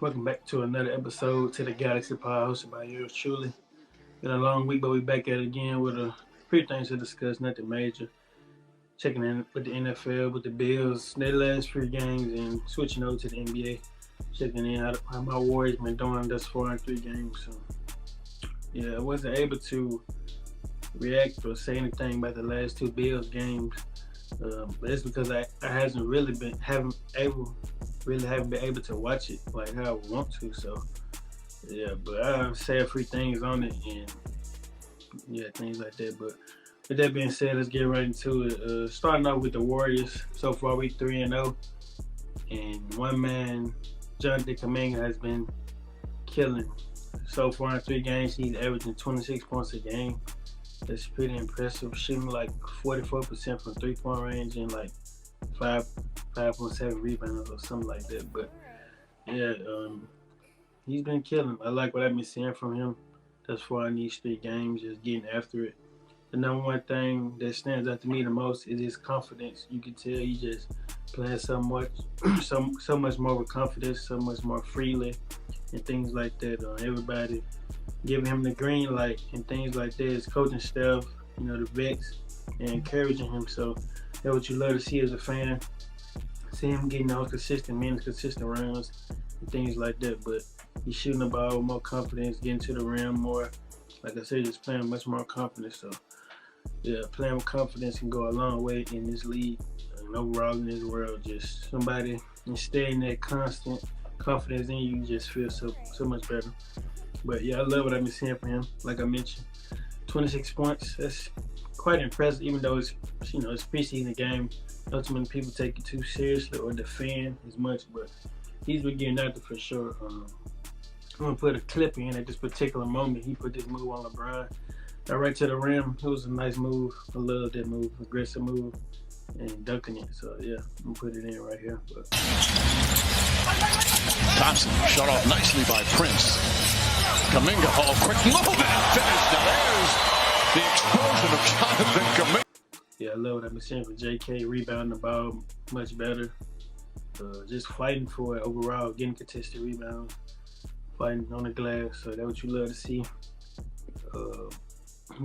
Welcome back to another episode to the Galaxy Pod, hosted by yours truly. Been a long week, but we back at it again with a few things to discuss, nothing major. Checking in with the NFL, with the Bills, their last 3 games, and switching over to the NBA. Checking in how my Warriors been doing thus far in 3 games. So, yeah, I wasn't able to react or say anything about the last 2 Bills games. But it's because I haven't been able to watch it like how I want to. So yeah, but I'll say a few things on it and yeah, things like that. But with that being said, let's get right into it. Starting off with the Warriors. So far, we 3-0, and one man, Jonathan Kuminga, has been killing. So far in 3 games, he's averaging 26 points a game. That's pretty impressive. Shooting like 44% from 3-point range and like 5.7 rebounds or something like that. But yeah, he's been killing. I like what I've been seeing from him thus far in these 3 games, just getting after it. The number one thing that stands out to me the most is his confidence. You can tell he just playing so much more with confidence, so much more freely, and things like that. Everybody giving him the green light and things like that. His coaching staff, the vets, and encouraging him. So that's what you love to see as a fan. See him getting those consistent minutes, consistent rounds, and things like that. But he's shooting the ball with more confidence, getting to the rim more. Like I said, just playing much more confidence. So yeah, playing with confidence can go a long way in this league and overall in this world. Just somebody instilling that constant confidence in you, just feel so much better. But yeah, I love what I've been seeing from him. Like I mentioned, 26 points. That's quite impressive, even though it's it's preseason game. Not too many people take it too seriously or defend as much, but he's been getting out there for sure. I'm gonna put a clip in at this particular moment. He put this move on LeBron, got right to the rim. It was a nice move. I love that move, aggressive move, and dunking it. So yeah, I'm gonna put it in right here. But Thompson shut off nicely by Prince. Kuminga, quick move and finish. Now there's the explosion of Jonathan Kuminga. Yeah, I love what I've been seeing from JK, rebounding the ball much better. Just fighting for it overall, getting contested rebounds, fighting on the glass. So that's what you love to see.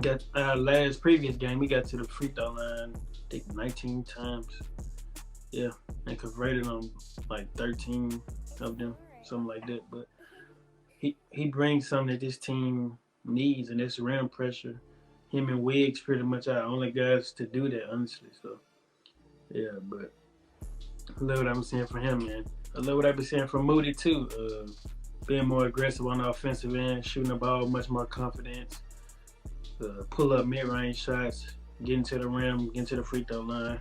Got our previous game, we got to the free throw line, I think 19 times. Yeah, and converted on like 13 of them, something like that. But he brings something that this team needs, and that's rim pressure. Him and Wiggs pretty much are the only guys to do that, honestly. So yeah, but I love what I've been seeing from him, man. I love what I've been seeing from Moody too. Being more aggressive on the offensive end, shooting the ball with much more confidence. Pull up mid-range shots, getting to the rim, getting to the free throw line.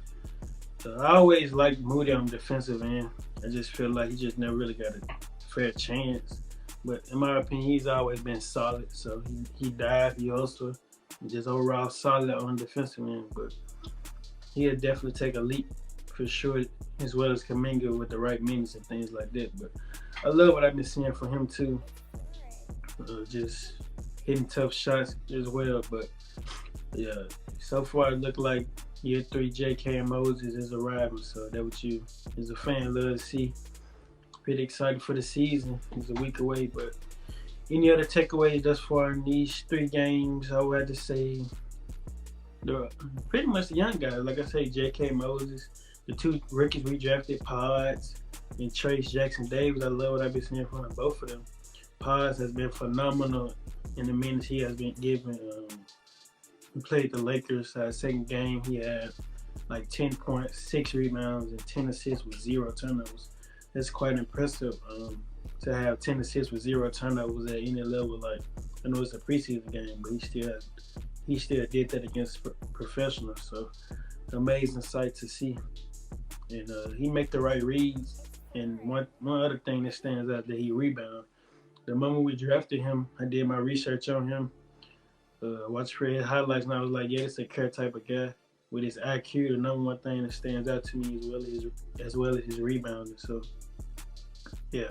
I always liked Moody on the defensive end. I just feel like he just never really got a fair chance. But in my opinion, he's always been solid. So he dive, he hustle, just overall solid on the defensive end. But he'll definitely take a leap for sure, as well as Kuminga with the right minutes and things like that. But I love what I've been seeing from him too. Just hitting tough shots as well. But yeah, so far it looked like year 3 JK and Moses is arriving. So that's what you, as a fan, love to see. Pretty excited for the season. It's a week away, but any other takeaways thus far in these 3 games? I would have to say they're pretty much the young guys. Like I say, J.K. Moses, the 2 rookies we drafted, Pods and Trace Jackson-Davis. I love what I've been seeing from both of them. Pods has been phenomenal in the minutes he has been given. He played the Lakers second game. He had like 10 points, 6 rebounds, and 10 assists with 0 turnovers. That's quite impressive to have 10 assists with 0 turnovers at any level. Like, I know it's a preseason game, but he still did that against professionals. So amazing sight to see. And he make the right reads. And one other thing that stands out, that he rebound. The moment we drafted him, I did my research on him. Watched for his highlights, and I was like, yeah, it's a care type of guy. With his IQ, the number one thing that stands out to me as well as his rebounding. So yeah,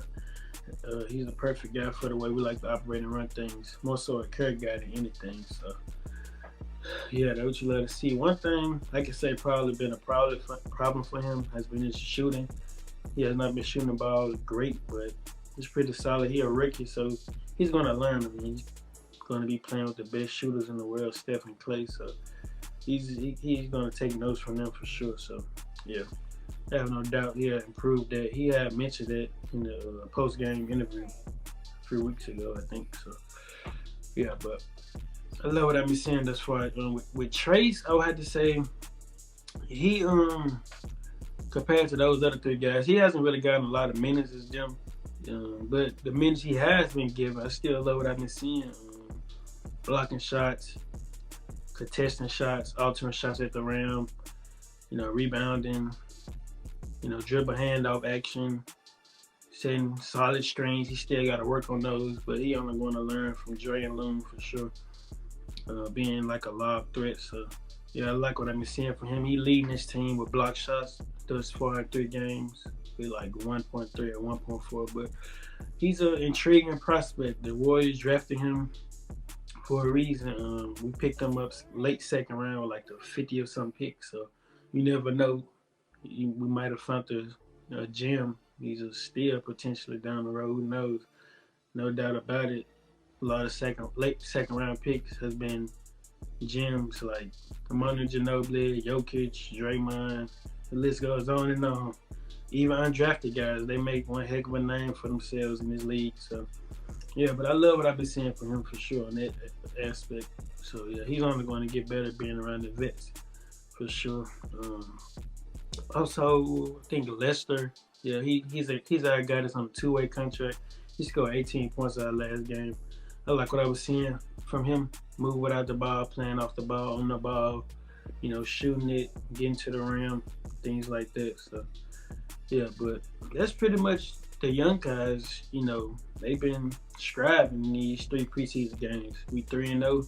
he's the perfect guy for the way we like to operate and run things. More so a care guy than anything. So yeah, that's what you love to see. One thing I can say probably been a problem for him has been his shooting. He has not been shooting the ball great, but He's pretty solid. He a rookie, so he's gonna learn. I mean, he's gonna be playing with the best shooters in the world, Steph and Clay. So he's gonna take notes from them for sure. So yeah, I have no doubt he had improved that. He had mentioned that in the post game interview a few weeks ago, I think. So yeah, but I love what I've been seeing thus far. With Trace, I would have to say he compared to those other 3 guys, he hasn't really gotten a lot of minutes as them. But the minutes he has been given, I still love what I've been seeing. Blocking shots, contesting shots, altering shots at the rim, rebounding, dribble handoff action, setting solid screens. He still got to work on those, but he only going to learn from Dre and Loon for sure. Being like a lob threat. So yeah, I like what I've been seeing from him. He leading his team with block shots thus far in 3 games with like 1.3 or 1.4. But he's an intriguing prospect. The Warriors drafted him for a reason. We picked him up late second round with like the 50 or some pick. So you never know. We might have found a gem. He's a steal potentially down the road. Who knows? No doubt about it. A lot of late second round picks has been gems like Amanda Ginobili, Jokic, Draymond. The list goes on and on. Even undrafted guys, they make one heck of a name for themselves in this league. So yeah, but I love what I've been seeing from him for sure in that aspect. So yeah, he's only going to get better being around the vets for sure. Also, I think Lester. Yeah, he's our guy that's on a 2-way contract. He scored 18 points our last game. I like what I was seeing from him. Move without the ball, playing off the ball, on the ball, shooting it, getting to the rim, things like that. So, yeah, but that's pretty much the young guys. They've been striving in these 3 preseason games. We 3-0.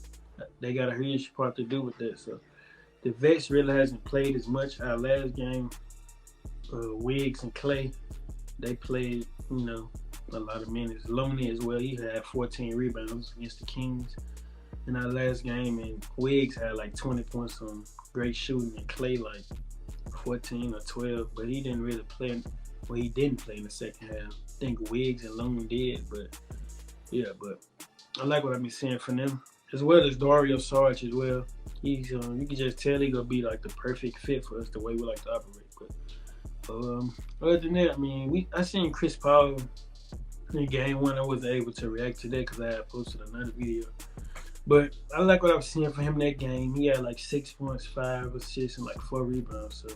They got a huge part to do with that. So, the vets really hasn't played as much. Our last game, Wiggs and Clay, they played, a lot of minutes. Looney as well, he had 14 rebounds against the Kings in our last game, and Wiggs had like 20 points on great shooting, and Clay like 14 or 12, but he didn't really play. Well, he didn't play in the second half. I think Wiggs and Looney did, but yeah, but I like what I've been seeing from them, as well as Dario Saric as well. He's you can just tell he's gonna be like the perfect fit for us, the way we like to operate. But other than that, I mean, I seen Chris Paul in game 1. I wasn't able to react to that because I had posted another video. But I like what I was seeing from him in that game. He had like 6 points, 5 assists, and like 4 rebounds. So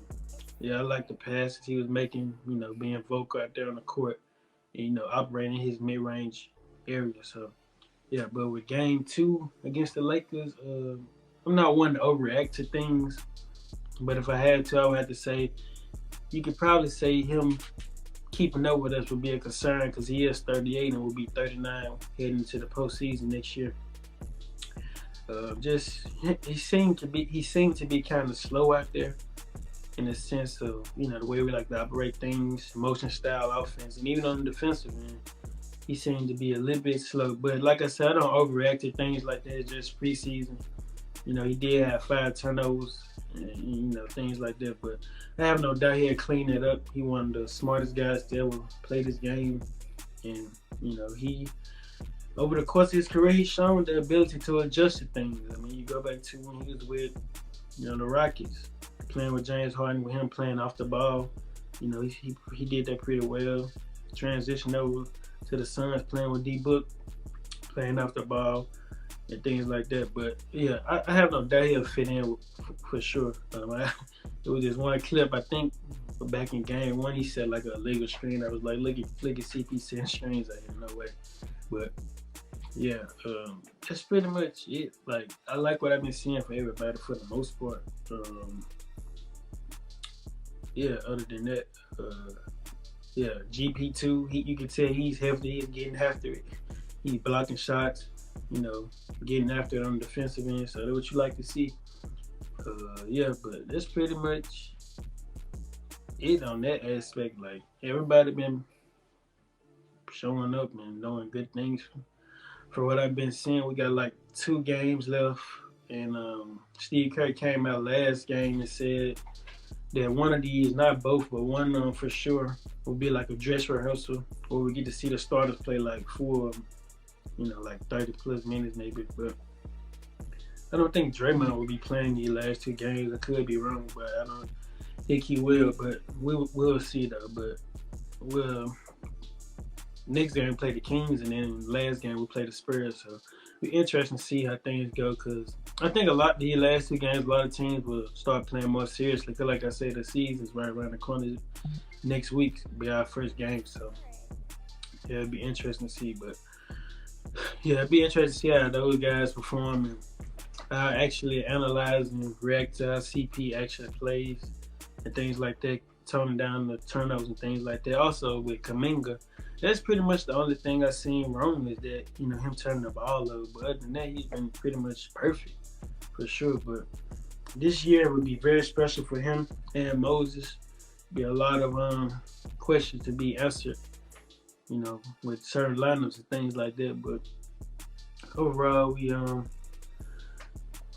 yeah, I like the passes he was making. Being vocal out there on the court, and, operating in his mid-range area. So yeah, but with game 2 against the Lakers, I'm not one to overreact to things, but if I had to, I would have to say you could probably say him keeping up with us would be a concern because he is 38 and will be 39 heading into the postseason next year. He seemed to be kind of slow out there in the sense of the way we like to operate things, motion style offense, and even on the defensive end, he seemed to be a little bit slow. But like I said, I don't overreact to things like that. It's just preseason. He did have 5 turnovers and things like that. But I have no doubt he'll clean it up. He one of the smartest guys to ever play this game, and he. Over the course of his career, he's shown the ability to adjust to things. I mean, you go back to when he was with, the Rockets, playing with James Harden, with him playing off the ball. He did that pretty well. Transitioned over to the Suns, playing with D-Book, playing off the ball, and things like that. But yeah, I have no doubt he'll fit in for sure. It was just one clip, I think, back in game 1, he said like a illegal screen. I was like, look at CP setting screens out here, no way. But yeah, that's pretty much it. Like, I like what I've been seeing from everybody for the most part. Yeah, other than that, yeah, GP2, you can tell he's healthy, he's getting after it. He's blocking shots, getting after it on the defensive end. So that's what you like to see. Yeah, but that's pretty much it on that aspect. Like, everybody been showing up and doing good things. For what I've been seeing, we got like 2 games left, and Steve Kerr came out last game and said that one of these, not both, but one for sure, will be like a dress rehearsal where we get to see the starters play like full, like 30 plus minutes maybe. But I don't think Draymond will be playing these last 2 games. I could be wrong, but I don't think he will. But we'll see though. But we'll next game we play the Kings, and then last game we play the Spurs. So it'll be interesting to see how things go, because I think these last 2 games, a lot of teams will start playing more seriously. Because like I said, the season's right around the corner. Next week will be our first game. So yeah, it'll be interesting to see. But yeah, it'll be interesting to see how those guys perform, and actually analyze and react to how CP actually plays and things like that, toning down the turnovers and things like that. Also with Kuminga, that's pretty much the only thing I've seen wrong is that, him turning the ball over. But other than that, he's been pretty much perfect for sure. But this year would be very special for him and Moses. Be a lot of questions to be answered, with certain lineups and things like that. But overall,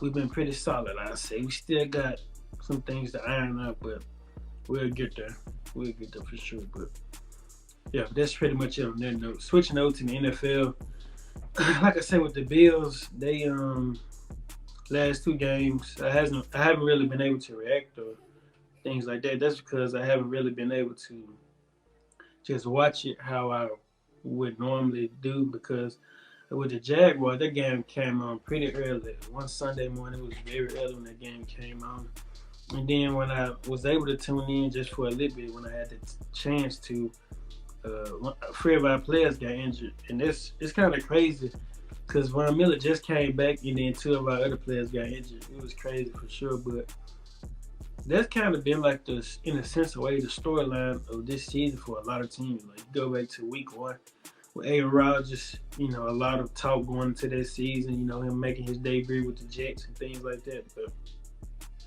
we've been pretty solid, I'd say. We still got some things to iron out, but we'll get there. We'll get there for sure. But yeah, that's pretty much it on that note. Switching over to the NFL, like I said, with the Bills, they last 2 games, I haven't really been able to react or things like that. That's because I haven't really been able to just watch it how I would normally do, because with the Jaguars, that game came on pretty early. One Sunday morning, it was very early when that game came on. And then when I was able to tune in just for a little bit, when I had the chance to, 3 of our players got injured. And it's kind of crazy, because Von Miller just came back, and then 2 of our other players got injured. It was crazy for sure, but that's kind of been like in a sense, a way, the storyline of this season for a lot of teams. Like, you go back to week 1 with Aaron Rodgers, a lot of talk going into that season, him making his debut with the Jets and things like that. But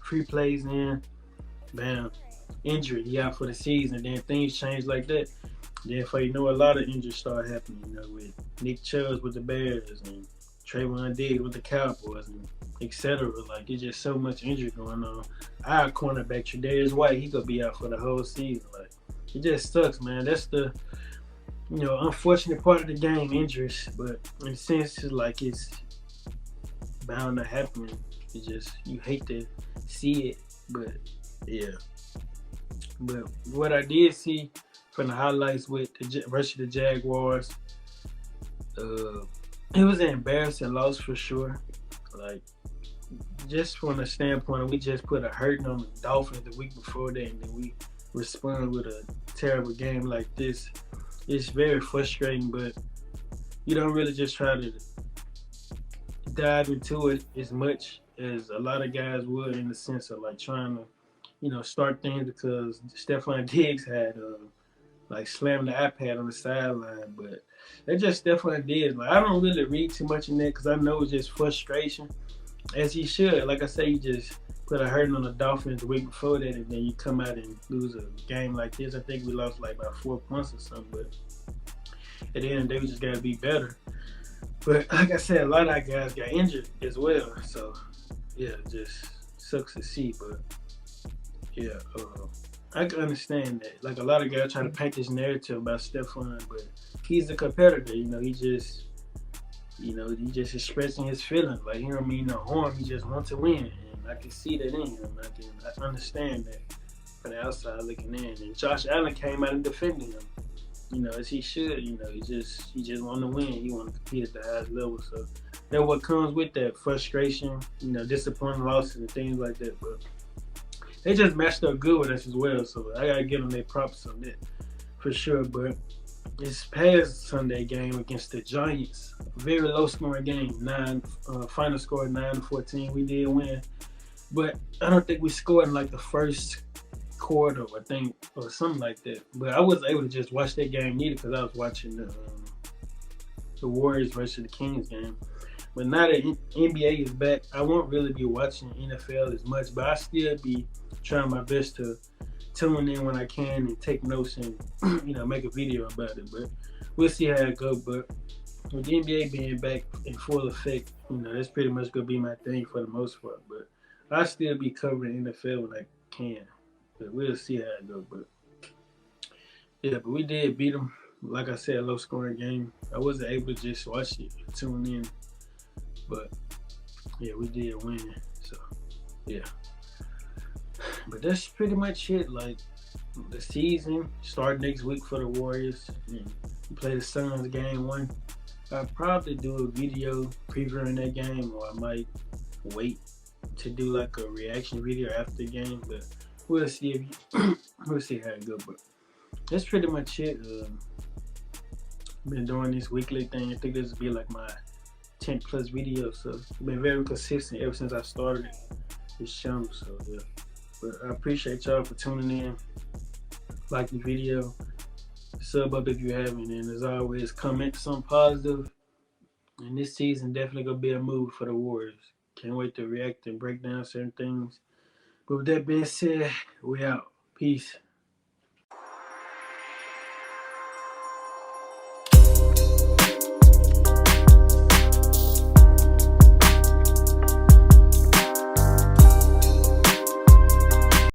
3 plays in, bam, injury, he out for the season. Then things change like that. Then before you know, a lot of injuries start happening, with Nick Chubb with the Bears and Trayvon Diggs with the Cowboys, and etc. Like, it's just so much injury going on. Our cornerback, Tre'Davious White, he gonna be out for the whole season. Like, it just sucks, man. That's the unfortunate part of the game, injuries. But in a sense, it's bound to happen. It just, you hate to see it, but yeah. But what I did see from the highlights with the versus the Jaguars, it was an embarrassing loss for sure. Like, just from the standpoint of we just put a hurting on the Dolphins the week before that, and then we respond with a terrible game like this. It's very frustrating, but you don't really just try to dive into it as much as a lot of guys would, in the sense of like trying to, start things, because Stephon Diggs had slammed the iPad on the sideline, but they just Stephon Diggs. Like, I don't really read too much in that, because I know it's just frustration, as he should. Like I say, you just put a hurting on the Dolphins the week before that, and then you come out and lose a game like this. I think we lost like by 4 points or something, but at the end of the day, we just got to be better. But like I said, a lot of our guys got injured as well, so yeah, just sucks to see. But yeah, I can understand that. Like, a lot of guys try to paint this narrative about Stephon, but he's a competitor. He just, he just expressing his feelings. Like, he don't mean no harm. He just wants to win, and I can see that in him. I understand that from the outside looking in. And Josh Allen came out and defended him, as he should. He just want to win. He want to compete at the highest level. So that's what comes with that frustration, disappointing losses and things like that. But they just matched up good with us as well, so I gotta give them their props on that for sure. But this past Sunday game against the Giants, very low scoring game, final score 9-14. We did win, but I don't think we scored in like the first quarter, I think, or something like that. But I wasn't able to just watch that game neither, because I was watching the Warriors versus the Kings game. But now that NBA is back, I won't really be watching NFL as much, but I still be trying my best to tune in when I can and take notes and, make a video about it. But we'll see how it goes. But with the NBA being back in full effect, that's pretty much going to be my thing for the most part. But I'll still be covering NFL when I can. But we'll see how it goes. But yeah, but we did beat them. Like I said, a low scoring game. I wasn't able to just watch it, tune in. But yeah, we did win. So yeah. But that's pretty much it. Like the season start next week for the Warriors. We play the Suns game 1. I'll probably do a video previewing that game, or I might wait to do like a reaction video after the game. But we'll see we'll see how it goes. But that's pretty much it. Been doing this weekly thing. I think this will be like my 10th plus video. So I've been very consistent ever since I started this channel. So yeah. But I appreciate y'all for tuning in. Like the video. Sub up if you haven't. And as always, comment something positive. And this season definitely gonna be a move for the Warriors. Can't wait to react and break down certain things. But with that being said, we out. Peace.